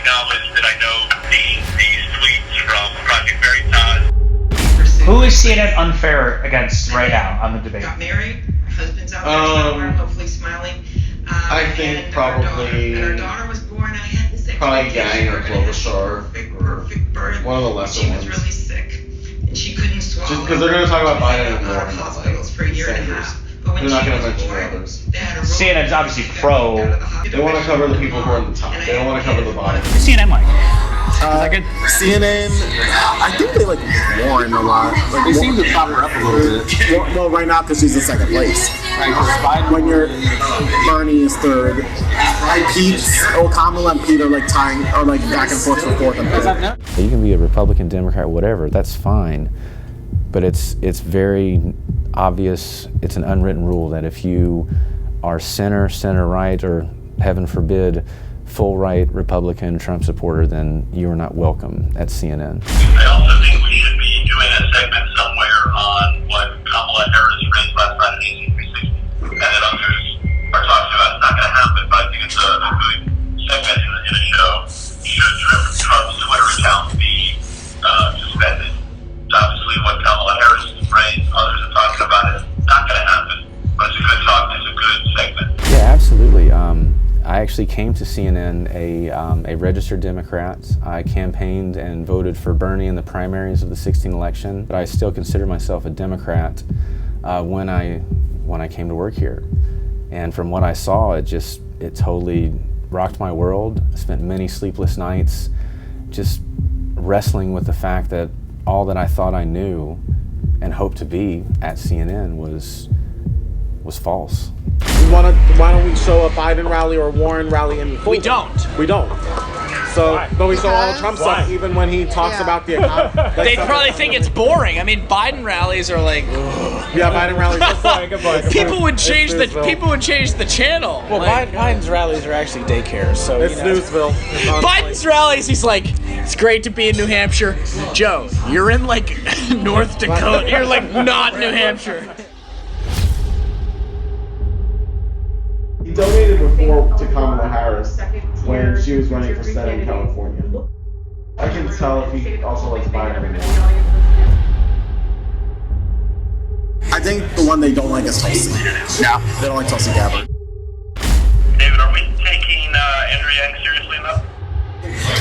now is that I know these tweets from Project Veritas. Who is CNN unfair against right now on the debate? Got married. Husband's out there somewhere, hopefully smiling. I think probably our daughter was born. I had this probably Gang or Klobuchar. Perfect birth. One of the lesser she ones. was really sick, and she couldn't swallow. Just because they're going to talk about Biden and out of Warren, hospitals for a year and a half. But when they're not going to she was mention born, the others. they had a CNN's obviously pro. They want to cover the people who are on the top. They don't want to cover the bottom. What's CNN like? Is that good? CNN, I think they like Warren a lot. Like, They seem to pop her up a little bit. Well, right now because she's in second place. When you're Bernie is third, Kamala and Pete are like tying, or like back and forth for fourth and fifth. You can be a Republican, Democrat, whatever. That's fine, but it's very obvious. It's an unwritten rule that if you are center right, or heaven forbid, full right Republican Trump supporter, then you are not welcome at CNN. I also think we should be doing a segment somewhere on what Kamala Harris raised last night at AC 360, and that others are talking about. It's not going to happen, but I think it's a good segment in a show. Should Trump's Twitter account be suspended? Obviously, what Kamala Harris raised, others are talking about it. It's not going to happen, but it's a good talk. It's a good segment. Yeah, absolutely. I actually came to CNN a registered Democrat. I campaigned and voted for Bernie in the primaries of the 2016 election, but I still consider myself a Democrat when I came to work here. And from what I saw, it totally rocked my world. I spent many sleepless nights just wrestling with the fact that all that I thought I knew and hoped to be at CNN was false. Why don't we show a Biden rally or Warren rally in full? We don't. We don't. So, Why? but we saw all the Trump stuff, even when he talks about the economy. They probably think it's boring. I mean, Biden rallies are like. Yeah, Biden rallies. Good point. People would change the channel. Well, Biden's rallies are actually daycares, so It's Newsville. Biden's rallies, he's like, it's great to be in New Hampshire. Joe, you're in like North Dakota. You're like not New Hampshire. He donated before to Kamala Harris when she was running for Senate in California. I can tell if he also likes Biden or not. I think the one they don't like is Tulsi. Yeah. They don't like Tulsi Gabbard. David, are we taking Andrew Yang seriously enough?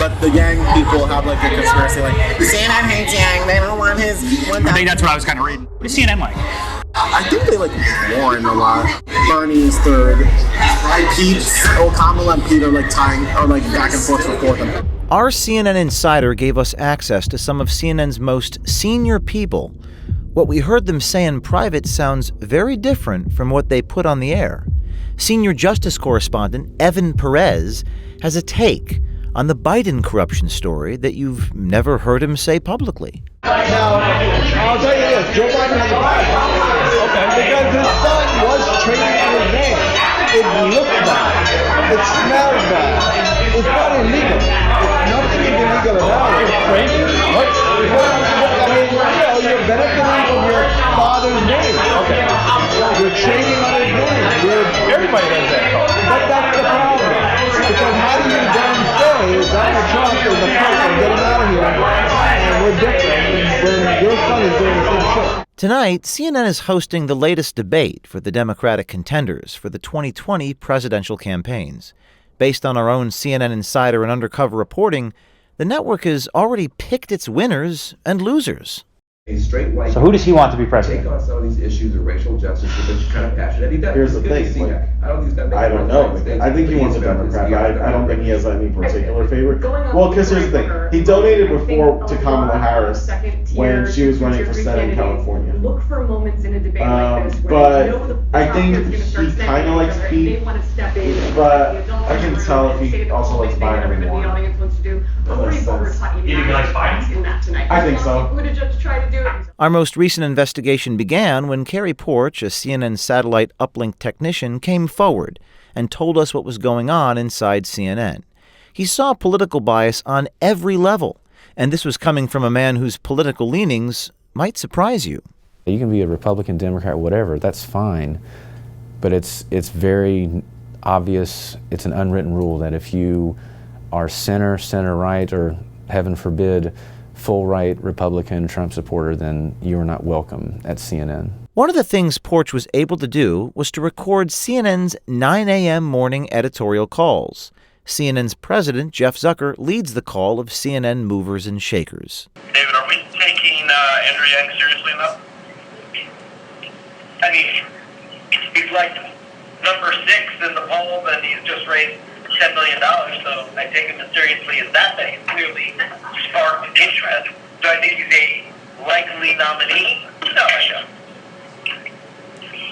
But the Yang people have like a conspiracy, like CNN hates Yang. They don't want his. I think that's what I was kind of reading. What is CNN like? I think they like Warren a lot. Bernie is third. Kamala and Pete are like tying, or like back and forth for fourth and fifth. Our CNN insider gave us access to some of CNN's most senior people. What we heard them say in private sounds very different from what they put on the air. Senior Justice Correspondent Evan Perez has a take on the Biden corruption story that you've never heard him say publicly. Now, I'll tell you this, Joe Biden has a problem. Because his son was trading on his name. It looks bad. It smells bad. It's not illegal. Nothing is illegal about it. It's crazy. What? I mean, you're benefiting from your father's name. Okay. You're trading on his name. Everybody does that. But that's the problem. Because how do you then say Donald Trump is the person, get him out of here, and we're different when your son is doing the same shit? Tonight, CNN is hosting the latest debate for the Democratic contenders for the 2020 presidential campaigns. Based on our own CNN insider and undercover reporting, the network has already picked its winners and losers. A straight white. So who does he want to be president? Take on some of these issues of racial justice with which kind of passion. And he does. Here's the thing, like, I don't think he's gonna make I don't know. I think he wants a Democrat, but I don't think he has any particular favorite. Well, because here's the thing. He donated before to Kamala Harris when she was running for Senate in California. Look for moments in a debate like this but I think he kind of likes Pete, but I can tell if he also likes Biden or not. You think he likes Biden? I think so. Our most recent investigation began when Cary, Poarch, a CNN satellite uplink technician, came forward and told us what was going on inside CNN. He saw political bias on every level, and this was coming from a man whose political leanings might surprise you. You can be a Republican, Democrat, whatever. That's fine, but it's very obvious. It's an unwritten rule that if you are center right, or heaven forbid, full right Republican Trump supporter, then you are not welcome at CNN. One of the things Poarch was able to do was to record CNN's 9 a.m. morning editorial calls. CNN's president, Jeff Zucker, leads the call of CNN movers and shakers. David, are we taking Andrew Yang seriously enough? I mean, he's like number 6 in the polls, and he's just raised $10 million, so I take him as seriously as that. That he's clearly sparked interest. Do I think he's a likely nominee? No, I don't.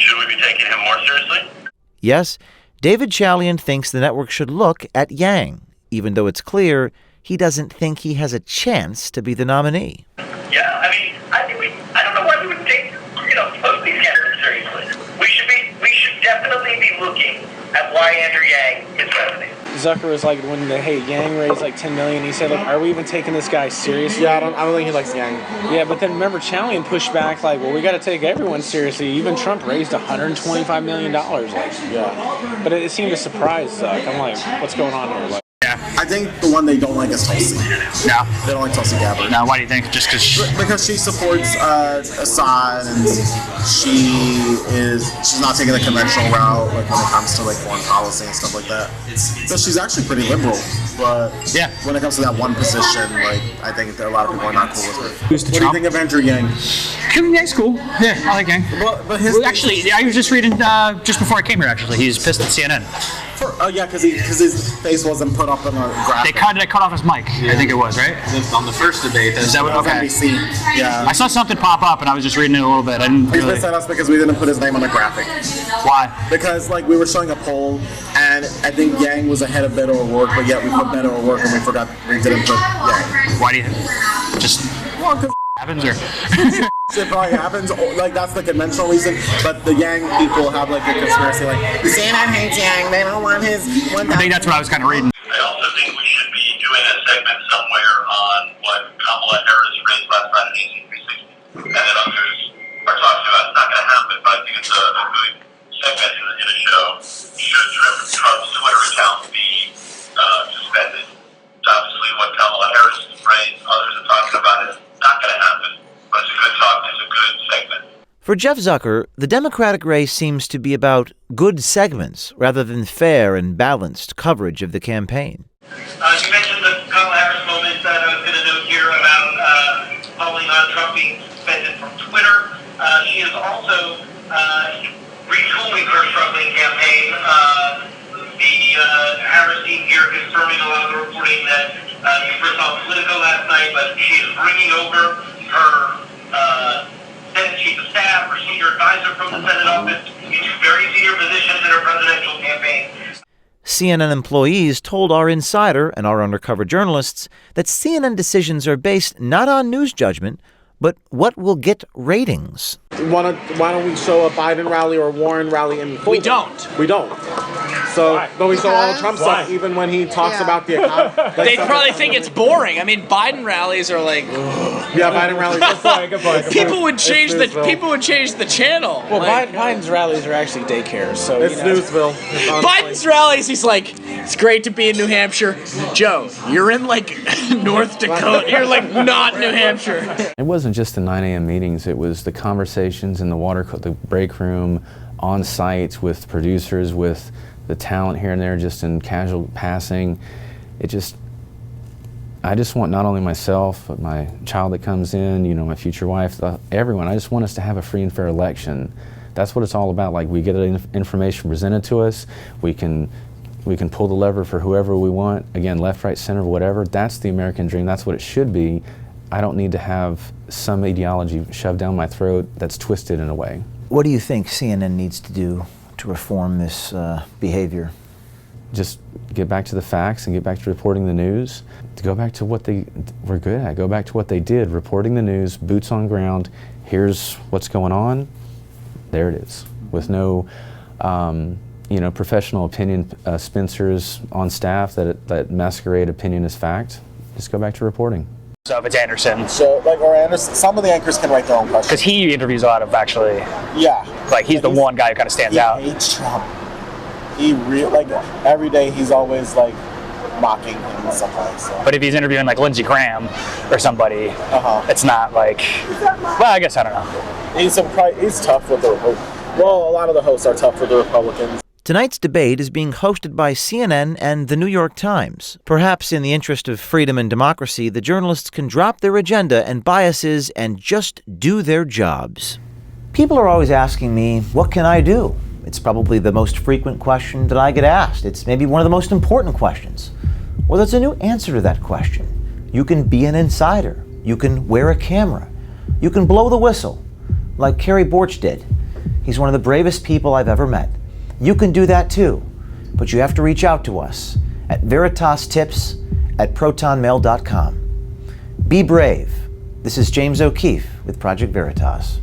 Should we be taking him more seriously? Yes, David Chalian thinks the network should look at Yang, even though it's clear he doesn't think he has a chance to be the nominee. Yeah, I mean, I don't know why we would take, both these candidates seriously. We should definitely be looking at why Andrew Yang is president. Zucker was like, when Yang raised like $10 million, he said, are we even taking this guy seriously? Yeah, I don't think he likes Yang. Yeah, but then remember, Chalian pushed back, like, well, we got to take everyone seriously. Even Trump raised $125 million. Yeah. But it seemed to surprise Zuck. I'm like, what's going on here? Like, I think the one they don't like is Tulsi. No. They don't like Tulsi Gabbard. No, why do you think? Just because she supports Assad, and she's not taking the conventional route, like when it comes to like foreign policy and stuff like that. So she's actually pretty liberal, but yeah, when it comes to that one position, like I think that a lot of people are not cool with her. Who's the What do you think of Andrew Yang? Yang's cool. Yeah, I like Yang. But his actually, I was just reading just before I came here. Actually, he's pissed at CNN. Yeah, because his face wasn't put up in a graphic. They cut off his mic. Yeah. I think it was, right? On the first debate. Is that what? Okay. NBC. Yeah. I saw something pop up, and I was just reading it a little bit. I didn't He's really. pissed at us because we didn't put his name on the graphic. Why? Because we were showing a poll, and I think Yang was ahead of Beto O'Rourke, but yet we put Beto O'Rourke and we didn't put Yang. Why do you just? Well, because happens, or it probably happens. Like that's the conventional reason. But the Yang people have like a conspiracy, like CNN hates Yang. They don't want his. I think that's what I was kind of reading. I also think we should be doing a segment somewhere on what Kamala Harris raised last night at AC 360, and that others are talking about. It's not going to happen, but I think it's a good segment in a show. Should Trump's Twitter account be suspended? Obviously, what Kamala Harris raised, others are talking about it. It's not going to happen, but it's a good talk. It's a good segment. For Jeff Zucker, the Democratic race seems to be about good segments rather than fair and balanced coverage of the campaign. You mentioned the Kamala Harris moment that I was going to note here about calling on Trump being suspended from Twitter. She is also retooling her struggling campaign. The Harris team here confirming a lot of the reporting that you first saw on Politico last night, but she is bringing over her Senate Chief of Staff, her senior advisor from the Senate office, into very senior positions in her presidential campaign. CNN employees told our insider and our undercover journalists that CNN decisions are based not on news judgment, but what will get ratings. Why don't we show a Biden rally or a Warren rally in full? We don't. We don't. So, but we show all the Trump stuff, even when he talks about the economy. They probably think it's boring. I mean, Biden rallies are like. Yeah, Biden rallies. Good point. People would change the channel. Well, Biden's rallies are actually daycares, so it's Newsville. Biden's rallies, he's like, it's great to be in New Hampshire. Joe, you're in like North Dakota. You're like not New Hampshire. It wasn't just the 9 a.m. meetings. It was the conversations in the break room, on site with producers, with the talent here and there, just in casual passing. I just want not only myself, but my child that comes in, my future wife, everyone. I just want us to have a free and fair election. That's what it's all about. Like, we get information presented to us. We can pull the lever for whoever we want. Again, left, right, center, whatever. That's the American dream. That's what it should be. I don't need to have some ideology shoved down my throat that's twisted in a way. What do you think CNN needs to do to reform this behavior? Just get back to the facts and get back to reporting the news. To go back to what they were good at. Go back to what they did, reporting the news, boots on ground. Here's what's going on. There it is. With no, professional opinion spencers on staff that masquerade opinion as fact. Just go back to reporting. So if it's Anderson. So, or Anderson, some of the anchors can write their own questions. Because he interviews a lot of actually. Yeah. Like he's the one guy who kind of stands out. He hates Trump. He every day he's always like mocking him in some way. So. But if he's interviewing like Lindsey Graham or somebody, it's not like. Well, I guess I don't know. He's tough with the. Well, a lot of the hosts are tough for the Republicans. Tonight's debate is being hosted by CNN and the New York Times. Perhaps in the interest of freedom and democracy, the journalists can drop their agenda and biases and just do their jobs. People are always asking me, what can I do? It's probably the most frequent question that I get asked. It's maybe one of the most important questions. Well, there's a new answer to that question. You can be an insider. You can wear a camera. You can blow the whistle, like Cary did. He's one of the bravest people I've ever met. You can do that too, but you have to reach out to us at veritastips@protonmail.com. Be brave. This is James O'Keefe with Project Veritas.